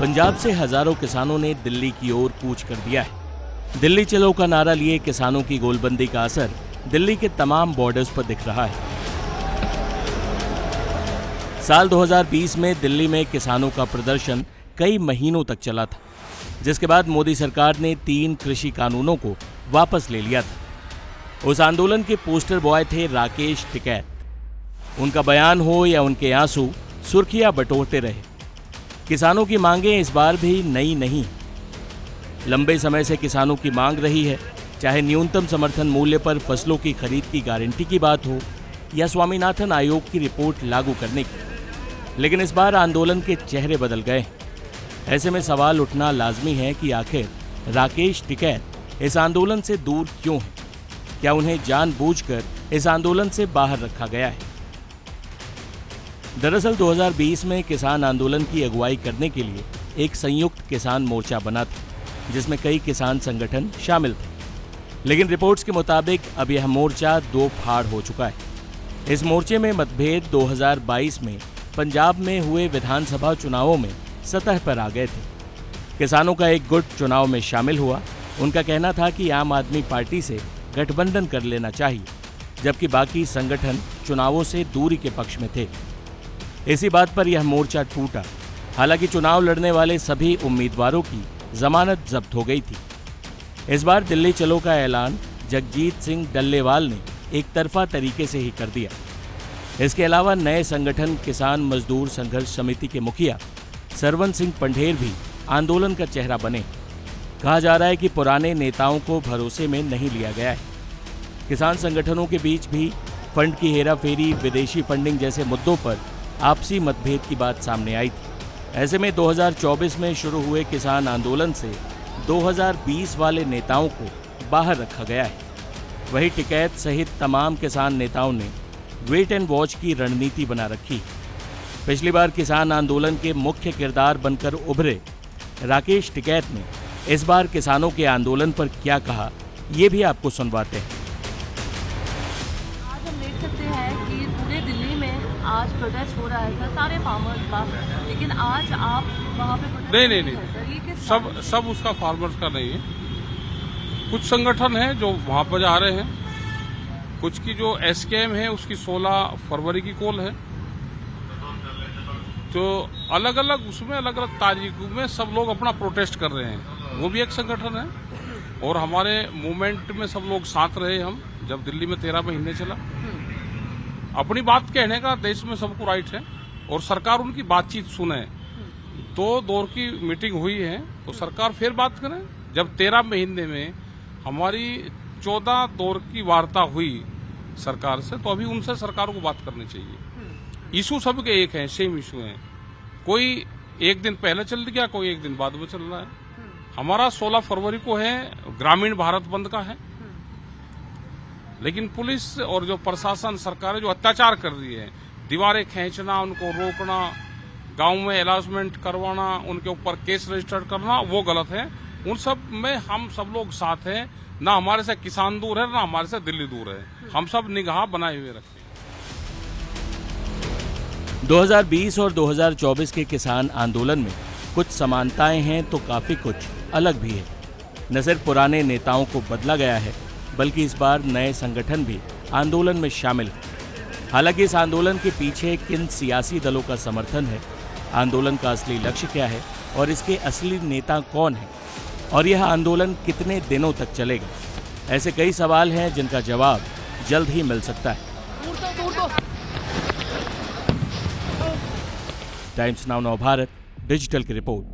पंजाब से हजारों किसानों ने दिल्ली की ओर कूच कर दिया है। दिल्ली चलो का नारा लिए किसानों की गोलबंदी का असर दिल्ली के तमाम बॉर्डर्स पर दिख रहा है। साल 2020 में दिल्ली में किसानों का प्रदर्शन कई महीनों तक चला था, जिसके बाद मोदी सरकार ने 3 कृषि कानूनों को वापस ले लिया था। उस आंदोलन के पोस्टर बॉय थे राकेश टिकैत। उनका बयान हो या उनके आंसू सुर्खियां बटोरते रहे। किसानों की मांगें इस बार भी नई नहीं। लंबे समय से किसानों की मांग रही है, चाहे न्यूनतम समर्थन मूल्य पर फसलों की खरीद की गारंटी की बात हो या स्वामीनाथन आयोग की रिपोर्ट लागू करने की। लेकिन इस बार आंदोलन के चेहरे बदल गए। ऐसे में सवाल उठना लाजमी है कि आखिर राकेश टिकैत इस आंदोलन से दूर क्यों है? क्या उन्हें जानबूझकर इस आंदोलन से बाहर रखा गया है? दरअसल 2020 में किसान आंदोलन की अगुवाई करने के लिए एक संयुक्त किसान मोर्चा बना था, जिसमें कई किसान संगठन शामिल थे। लेकिन रिपोर्ट्स के मुताबिक अब यह मोर्चा 2 फाड़ हो चुका है। इस मोर्चे में मतभेद 2022 में पंजाब में हुए विधानसभा चुनावों में सतह पर आ गए थे। किसानों का एक गुट चुनाव में शामिल हुआ। उनका कहना था कि आम आदमी पार्टी से गठबंधन कर लेना चाहिए, जबकि बाकी संगठन चुनावों से दूरी के पक्ष में थे। इसी बात पर यह मोर्चा टूटा। हालांकि चुनाव लड़ने वाले सभी उम्मीदवारों की जमानत जब्त हो गई थी। इस बार दिल्ली चलो का ऐलान जगजीत सिंह डल्लेवाल ने एक तरफा तरीके से ही कर दिया। इसके अलावा नए संगठन किसान मजदूर संघर्ष समिति के मुखिया सरवन सिंह पंढेर भी आंदोलन का चेहरा बने। कहा जा रहा है कि पुराने नेताओं को भरोसे में नहीं लिया गया है। किसान संगठनों के बीच भी फंड की हेराफेरी, विदेशी फंडिंग जैसे मुद्दों पर आपसी मतभेद की बात सामने आई थी। ऐसे में 2024 में शुरू हुए किसान आंदोलन से 2020 वाले नेताओं को बाहर रखा गया है। वहीं टिकैत सहित तमाम किसान नेताओं ने वेट एंड वॉच की रणनीति बना रखी। पिछली बार किसान आंदोलन के मुख्य किरदार बनकर उभरे राकेश टिकैत ने इस बार किसानों के आंदोलन पर क्या कहा, ये भी आपको सुनवाते हैं। आज हम देख सकते हैं कि पूरे दिल्ली में आज प्रोटेस्ट हो रहा है सर, सारे फार्मर्स का, लेकिन आज आप वहाँ पे प्रोटेस्ट नहीं, सब उसका फार्मर्स का नहीं है। कुछ संगठन हैं जो वहाँ पर जा रहे हैं। कुछ की जो एसकेएम है उसकी 16 फरवरी की कॉल है। तो अलग अलग उसमें अलग अलग तारीखों में सब लोग अपना प्रोटेस्ट कर रहे हैं। वो भी एक संगठन है। और हमारे मूवमेंट में सब लोग साथ रहे। हम जब दिल्ली में 13 महीने चला, अपनी बात कहने का देश में सबको राइट है और सरकार उनकी बातचीत सुने। 2 दौर की मीटिंग हुई है तो सरकार फिर बात करे। जब 13 महीने में हमारी 14 दौर की वार्ता हुई सरकार से, तो अभी उनसे सरकार को बात करनी चाहिए। इशू सबके एक है, सेम इशू है। कोई एक दिन पहले चल गया, कोई एक दिन बाद में चल रहा है। हमारा 16 फरवरी को है ग्रामीण भारत बंद का है। लेकिन पुलिस और जो प्रशासन सरकार जो अत्याचार कर रही है, दीवारें खींचना, उनको रोकना, गांव में अलाउंसमेंट करवाना, उनके ऊपर केस रजिस्टर करना, वो गलत है। उन सब में हम सब लोग साथ हैं। ना हमारे से किसान दूर है, ना हमारे से दिल्ली दूर है। हम सब निगाह बनाए हुए रखते हैं। 2020 और 2024 के किसान आंदोलन में कुछ समानताएं हैं तो काफी कुछ अलग भी है। न सिर्फ पुराने नेताओं को बदला गया है, बल्कि इस बार नए संगठन भी आंदोलन में शामिल हैं। हालांकि इस आंदोलन के पीछे किन सियासी दलों का समर्थन है, आंदोलन का असली लक्ष्य क्या है और इसके असली नेता कौन है, और यह आंदोलन कितने दिनों तक चलेगा, ऐसे कई सवाल हैं जिनका जवाब जल्द ही मिल सकता है। टाइम्स नाउ नव भारत डिजिटल की रिपोर्ट।